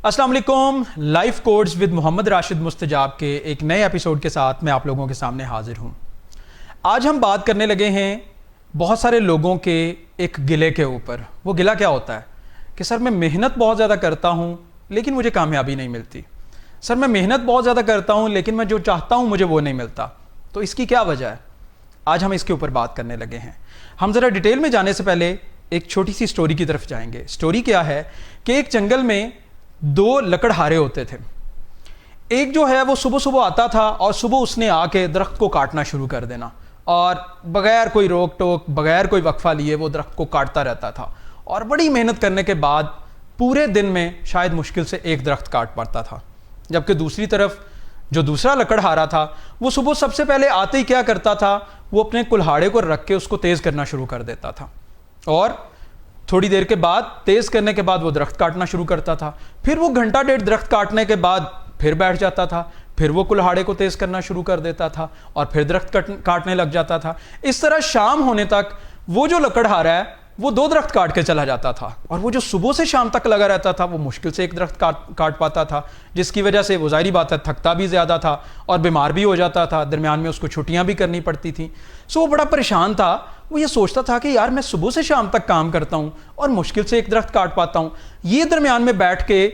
अस्सलाम वालेकुम। Life codes with Mohammad Rashid Mustajab के एक नए एपिसोड के साथ मैं आप लोगों के सामने हाजिर हूँ। आज हम बात करने लगे हैं बहुत सारे लोगों के एक गिले के ऊपर। वो गिला क्या होता है कि सर मैं मेहनत बहुत ज़्यादा करता हूँ लेकिन मुझे कामयाबी नहीं मिलती। सर मैं मेहनत बहुत ज़्यादा करता हूँ लेकिन मैं जो चाहता हूँ मुझे वो नहीं मिलता। तो इसकी क्या वजह है, आज हम इसके ऊपर बात करने लगे हैं। हम ज़रा डिटेल में जाने से पहले एक छोटी सी स्टोरी की तरफ जाएंगे। स्टोरी क्या है कि एक जंगल में दो लकड़हारे होते थे। एक जो है वो सुबह सुबह आता था और सुबह उसने आके दरख्त को काटना शुरू कर देना और बगैर कोई रोक टोक, बगैर कोई वक्फा लिए वो दरख्त को काटता रहता था और बड़ी मेहनत करने के बाद पूरे दिन में शायद मुश्किल से एक दरख्त काट पाता था। जबकि दूसरी तरफ जो दूसरा लकड़हारा था वो सुबह सबसे पहले आते ही क्या करता था, वो अपने कुल्हाड़े को रख के उसको तेज़ करना शुरू कर देता था और थोड़ी देर के बाद तेज़ करने के बाद वो दरख्त काटना शुरू करता था। फिर वो घंटा डेढ़ दरख्त काटने के बाद फिर बैठ जाता था, फिर वो कुल्हाड़े को तेज़ करना शुरू कर देता था और फिर दरख्त काटने लग जाता था। इस तरह शाम होने तक वो जो लकड़हारा है वो दो दरख्त काट के चला जाता था और वो जो सुबह से शाम तक लगा रहता था वो मुश्किल से एक दरख्त काट पाता था, जिसकी वजह से वो ज़ाहिरी बात है थकता भी ज़्यादा था और बीमार भी हो जाता था। दरमियान में उसको छुट्टियां भी करनी पड़ती थी। सो वो बड़ा परेशान था। वो ये सोचता था कि यार मैं सुबह से शाम तक काम करता हूँ और मुश्किल से एक दरख्त काट पाता हूँ। ये दरमियान में बैठ के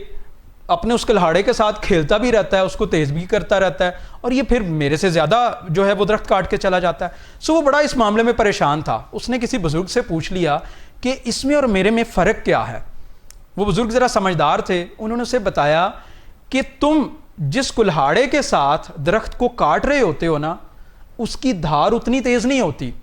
अपने उस कुल्हाड़े के साथ खेलता भी रहता है, उसको तेज़ भी करता रहता है और ये फिर मेरे से ज़्यादा जो है वो दरख्त काट के चला जाता है। सो वो बड़ा इस मामले में परेशान था। उसने किसी बुज़ुर्ग से पूछ लिया कि इसमें और मेरे में फ़र्क क्या है। वो बुज़ुर्ग ज़रा समझदार थे। उन्होंने उसे बताया कि तुम जिस कुल्हाड़े के साथ दरख्त को काट रहे होते हो ना, उसकी धार उतनी तेज़ नहीं होती।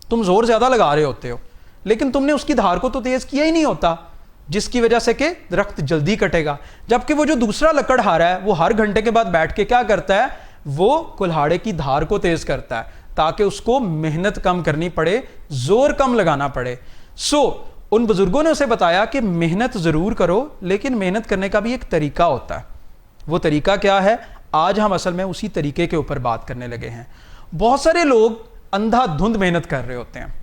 तुम ज़ोर ज़्यादा लगा रहे होते हो लेकिन तुमने उसकी धार को तो तेज़ किया ही नहीं होता, जिसकी वजह से कि दरख्त जल्दी कटेगा। जबकि वो जो दूसरा लकड़हारा है वो हर घंटे के बाद बैठ के क्या करता है, वो कुल्हाड़े की धार को तेज़ करता है ताकि उसको मेहनत कम करनी पड़े, ज़ोर कम लगाना पड़े। उन बुजुर्गों ने उसे बताया कि मेहनत ज़रूर करो लेकिन मेहनत करने का भी एक तरीका होता है। वो तरीका क्या है, आज हम असल में उसी तरीके के ऊपर बात करने लगे हैं। बहुत सारे लोग अंधाधुंध मेहनत कर रहे होते हैं।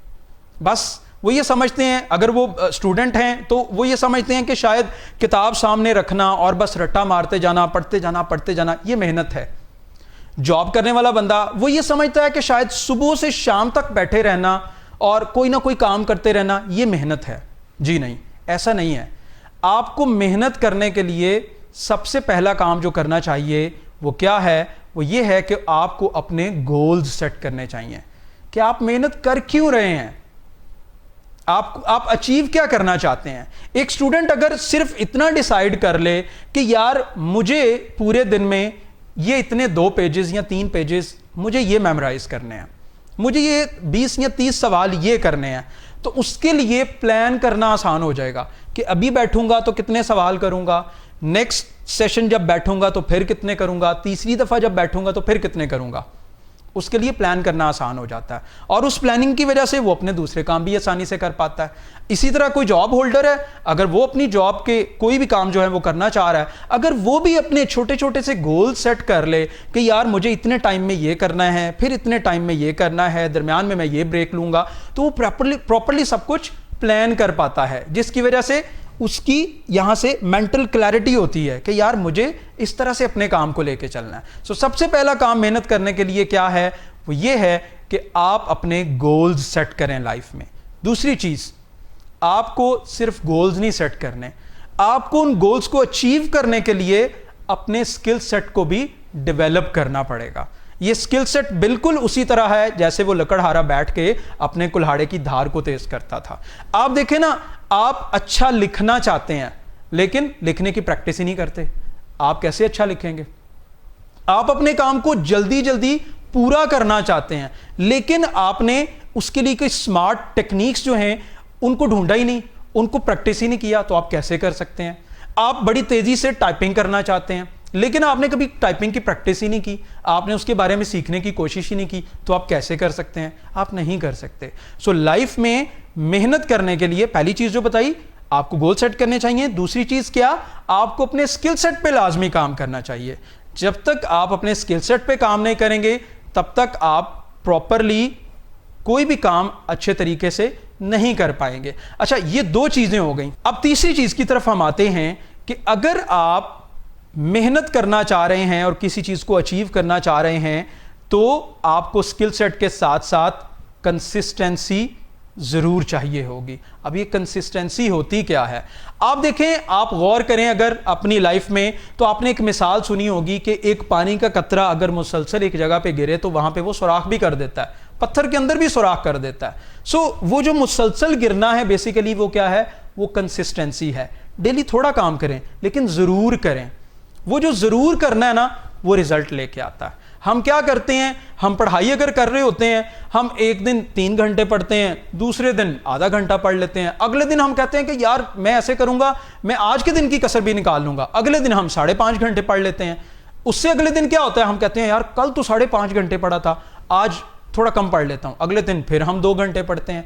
बस वो ये समझते हैं, अगर वो स्टूडेंट हैं तो वो ये समझते हैं कि शायद किताब सामने रखना और बस रट्टा मारते जाना, पढ़ते जाना ये मेहनत है। जॉब करने वाला बंदा वो ये समझता है कि शायद सुबह से शाम तक बैठे रहना और कोई ना कोई काम करते रहना ये मेहनत है। जी नहीं, ऐसा नहीं है। आपको मेहनत करने के लिए सबसे पहला काम जो करना चाहिए वो क्या है, वो ये है कि आपको अपने गोल्स सेट करने चाहिए कि आप मेहनत कर क्यों रहे हैं, आप अचीव क्या करना चाहते हैं। एक स्टूडेंट अगर सिर्फ इतना डिसाइड कर ले कि यार मुझे पूरे दिन में ये इतने 2 पेजेस या 3 पेजेस मुझे ये मेमोराइज करने हैं, मुझे ये 20 या 30 सवाल ये करने हैं, तो उसके लिए प्लान करना आसान हो जाएगा कि अभी बैठूंगा तो कितने सवाल करूंगा, नेक्स्ट सेशन जब बैठूंगा तो फिर कितने करूंगा, तीसरी दफ़ा जब बैठूंगा तो फिर कितने करूंगा। उसके लिए प्लान करना आसान हो जाता है और उस प्लानिंग की वजह से वो अपने दूसरे काम भी आसानी से कर पाता है। इसी तरह कोई जॉब होल्डर है, अगर वो अपनी जॉब के कोई भी काम जो है वो करना चाह रहा है, अगर वो भी अपने छोटे छोटे से गोल सेट कर ले कि यार मुझे इतने टाइम में ये करना है, फिर इतने टाइम में ये करना है, दरमियान में मैं ये ब्रेक लूंगा, तो वो प्रॉपरली सब कुछ प्लान कर पाता है, जिसकी वजह से उसकी यहां से मेंटल क्लैरिटी होती है कि यार मुझे इस तरह से अपने काम को लेके चलना है। सबसे पहला काम मेहनत करने के लिए क्या है, वो ये है कि आप अपने गोल्स सेट करें लाइफ में। दूसरी चीज, आपको सिर्फ गोल्स नहीं सेट करने, आपको उन गोल्स को अचीव करने के लिए अपने स्किल सेट को भी डेवलप करना पड़ेगा। ये स्किल सेट बिल्कुल उसी तरह है जैसे वो लकड़हारा बैठ के अपने कुल्हाड़े की धार को तेज करता था। आप देखें ना, आप अच्छा लिखना चाहते हैं लेकिन लिखने की प्रैक्टिस ही नहीं करते, आप कैसे अच्छा लिखेंगे। आप अपने काम को जल्दी जल्दी पूरा करना चाहते हैं लेकिन आपने उसके लिए कोई स्मार्ट टेक्निक्स जो हैं उनको ढूंढा ही नहीं, उनको प्रैक्टिस ही नहीं किया, तो आप कैसे कर सकते हैं। आप बड़ी तेजी से टाइपिंग करना चाहते हैं लेकिन आपने कभी टाइपिंग की प्रैक्टिस ही नहीं की, आपने उसके बारे में सीखने की कोशिश ही नहीं की, तो आप कैसे कर सकते हैं, आप नहीं कर सकते। लाइफ में मेहनत करने के लिए पहली चीज जो बताई, आपको गोल सेट करने चाहिए। दूसरी चीज क्या, आपको अपने स्किल सेट पे लाजमी काम करना चाहिए। जब तक आप अपने स्किल सेट पे काम नहीं करेंगे तब तक आप प्रॉपरली कोई भी काम अच्छे तरीके से नहीं कर पाएंगे। अच्छा, ये 2 चीजें हो गई। अब तीसरी चीज की तरफ हम आते हैं کہ اگر آپ محنت کرنا چاہ رہے ہیں اور کسی چیز کو اچیو کرنا چاہ رہے ہیں تو آپ کو اسکل سیٹ کے ساتھ ساتھ کنسسٹنسی ضرور چاہیے ہوگی. اب یہ کنسسٹنسی ہوتی کیا ہے؟ آپ دیکھیں, آپ غور کریں اگر اپنی لائف میں, تو آپ نے ایک مثال سنی ہوگی کہ ایک پانی کا قطرہ اگر مسلسل ایک جگہ پہ گرے تو وہاں پہ وہ سوراخ بھی کر دیتا ہے, پتھر کے اندر بھی سوراخ کر دیتا ہے. وہ جو مسلسل گرنا ہے بیسیکلی وہ کیا ہے؟ وہ کنسسٹنسی ہے. ڈیلی تھوڑا کام کریں لیکن ضرور کریں. وہ جو ضرور کرنا ہے نا, وہ ریزلٹ لے کے آتا ہے. ہم کیا کرتے ہیں, ہم پڑھائی اگر کر رہے ہوتے ہیں, ہم ایک دن 3 گھنٹے پڑھتے ہیں, دوسرے دن آدھا گھنٹہ پڑھ لیتے ہیں, اگلے دن ہم کہتے ہیں کہ یار میں ایسے کروں گا, میں آج کے دن کی کسر بھی نکال لوں گا, اگلے دن ہم 5.5 گھنٹے پڑھ لیتے ہیں. اس سے اگلے دن کیا ہوتا ہے, ہم کہتے ہیں یار کل تو 5.5 گھنٹے پڑھا تھا, آج تھوڑا کم پڑھ لیتا ہوں, اگلے دن پھر ہم 2 گھنٹے پڑھتے ہیں.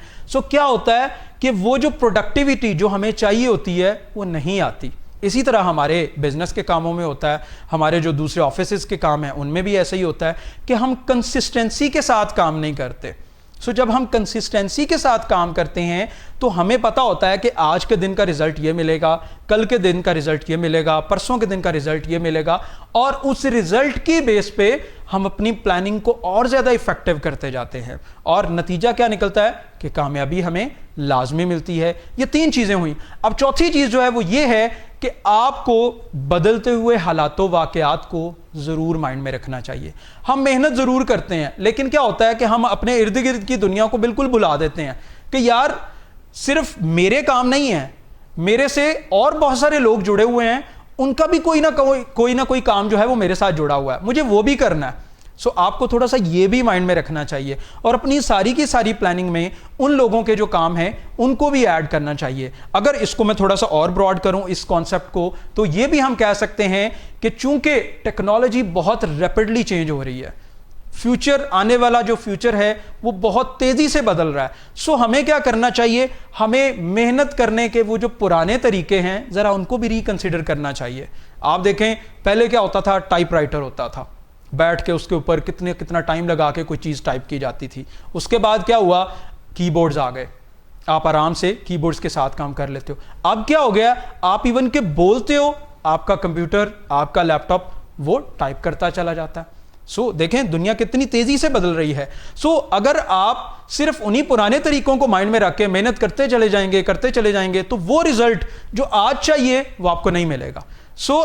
کیا ہوتا ہے کہ وہ جو پروڈکٹیوٹی جو ہمیں چاہیے ہوتی ہے وہ نہیں آتی. اسی طرح ہمارے بزنس کے کاموں میں ہوتا ہے, ہمارے جو دوسرے آفیسز کے کام ہیں ان میں بھی ایسا ہی ہوتا ہے کہ ہم کنسسٹنسی کے ساتھ کام نہیں کرتے. جب ہم کنسسٹنسی کے ساتھ کام کرتے ہیں تو ہمیں پتا ہوتا ہے کہ آج کے دن کا رزلٹ یہ ملے گا, کل کے دن کا رزلٹ یہ ملے گا, پرسوں کے دن کا رزلٹ یہ ملے گا, اور اس رزلٹ کی بیس پہ ہم اپنی پلاننگ کو اور زیادہ افیکٹو کرتے جاتے ہیں, اور نتیجہ کیا نکلتا ہے کہ کامیابی ہمیں لازمی ملتی ہے. یہ 3 چیزیں ہوئیں. اب چوتھی چیز جو ہے وہ یہ ہے کہ آپ کو بدلتے ہوئے حالات و واقعات کو ضرور مائنڈ میں رکھنا چاہیے. ہم محنت ضرور کرتے ہیں لیکن کیا ہوتا ہے کہ ہم اپنے ارد گرد کی دنیا کو بالکل بھلا دیتے ہیں کہ یار صرف میرے کام نہیں ہیں, میرے سے اور بہت سارے لوگ جڑے ہوئے ہیں, ان کا بھی کوئی نہ کوئی کام جو ہے وہ میرے ساتھ جڑا ہوا ہے, مجھے وہ بھی کرنا ہے. آپ کو تھوڑا سا یہ بھی مائنڈ میں رکھنا چاہیے اور اپنی ساری کی ساری پلاننگ میں ان لوگوں کے جو کام ہیں ان کو بھی ایڈ کرنا چاہیے. اگر اس کو میں تھوڑا سا اور براڈ کروں اس کانسیپٹ کو, تو یہ بھی ہم کہہ سکتے ہیں کہ چونکہ ٹیکنالوجی بہت ریپڈلی چینج ہو رہی ہے, فیوچر آنے والا جو فیوچر ہے وہ بہت تیزی سے بدل رہا ہے. ہمیں کیا کرنا چاہیے, ہمیں محنت کرنے کے وہ جو پرانے طریقے ہیں ذرا ان کو بھی ریکنسیڈر کرنا چاہیے. آپ دیکھیں پہلے کیا ہوتا تھا, ٹائپ رائٹر ہوتا تھا, بیٹھ کے اس کے اوپر کتنا ٹائم لگا کے کوئی چیز ٹائپ کی جاتی تھی. اس کے بعد کیا ہوا, کی بورڈز آ گئے, آپ آرام سے کی بورڈز کے ساتھ کام کر لیتے ہو. اب کیا ہو گیا, آپ ایون کہ بولتے ہو, آپ کا کمپیوٹر, آپ کا لیپ ٹاپ وہ ٹائپ کرتا چلا جاتا ہے. دیکھیں دنیا کتنی تیزی سے بدل رہی ہے. اگر آپ صرف انہی پرانے طریقوں کو مائنڈ میں رکھ کے محنت کرتے چلے جائیں گے تو وہ رزلٹ جو آج چاہیے وہ آپ کو نہیں ملے گا.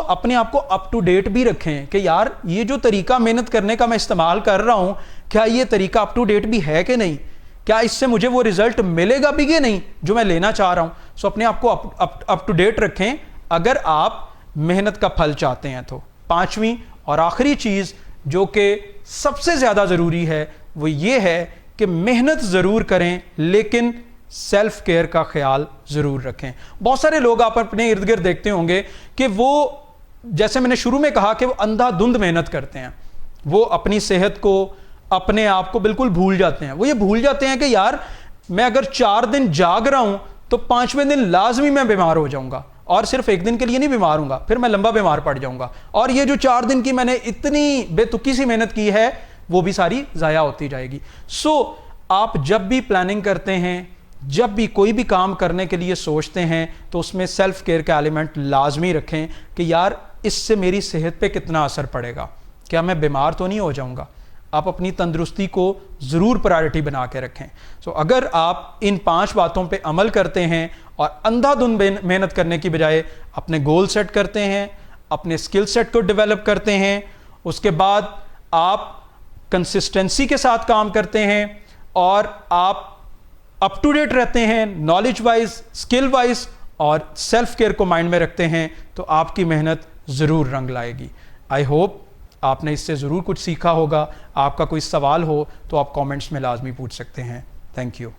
اپنے آپ کو اپ ٹو ڈیٹ بھی رکھیں کہ یار یہ جو طریقہ محنت کرنے کا میں استعمال کر رہا ہوں, کیا یہ طریقہ اپ ٹو ڈیٹ بھی ہے کہ نہیں, کیا اس سے مجھے وہ رزلٹ ملے گا بھی کہ نہیں جو میں لینا چاہ رہا ہوں. اپنے آپ کو اپ ٹو ڈیٹ رکھیں اگر آپ محنت کا پھل چاہتے ہیں تو. 5ویں اور آخری چیز جو کہ سب سے زیادہ ضروری ہے وہ یہ ہے کہ محنت ضرور کریں لیکن سیلف کیئر کا خیال ضرور رکھیں. بہت سارے لوگ آپ اپنے ارد گرد دیکھتے ہوں گے کہ وہ, جیسے میں نے شروع میں کہا, کہ وہ اندھا دھند محنت کرتے ہیں, وہ اپنی صحت کو, اپنے آپ کو بالکل بھول جاتے ہیں. وہ یہ بھول جاتے ہیں کہ یار میں اگر 4 دن جاگ رہا ہوں تو 5ویں دن لازمی میں بیمار ہو جاؤں گا, اور صرف 1 دن کے لیے نہیں بیمار ہوں گا, پھر میں لمبا بیمار پڑ جاؤں گا, اور یہ جو 4 دن کی میں نے اتنی بے تکی سی محنت کی ہے وہ بھی ساری ضائع ہوتی جائے گی. آپ جب بھی پلاننگ کرتے ہیں, جب بھی کوئی بھی کام کرنے کے لیے سوچتے ہیں تو اس میں سیلف کیئر کا ایلیمنٹ لازمی رکھیں کہ یار اس سے میری صحت پہ کتنا اثر پڑے گا, کیا میں بیمار تو نہیں ہو جاؤں گا. آپ اپنی تندرستی کو ضرور پرائرٹی بنا کے رکھیں. اگر آپ ان 5 باتوں پہ عمل کرتے ہیں اور اندھا دھند محنت کرنے کی بجائے اپنے گول سیٹ کرتے ہیں, اپنے اسکل سیٹ کو ڈیولپ کرتے ہیں, اس کے بعد آپ کنسسٹنسی کے ساتھ کام کرتے ہیں اور آپ اپ ٹو ڈیٹ رہتے ہیں نالج وائز, اسکل وائز, اور سیلف کیئر کو مائنڈ میں رکھتے ہیں, تو آپ کی محنت ضرور رنگ لائے گی. آئی ہوپ آپ نے اس سے ضرور کچھ سیکھا ہوگا. آپ کا کوئی سوال ہو تو آپ کامنٹس میں لازمی پوچھ سکتے ہیں. Thank you.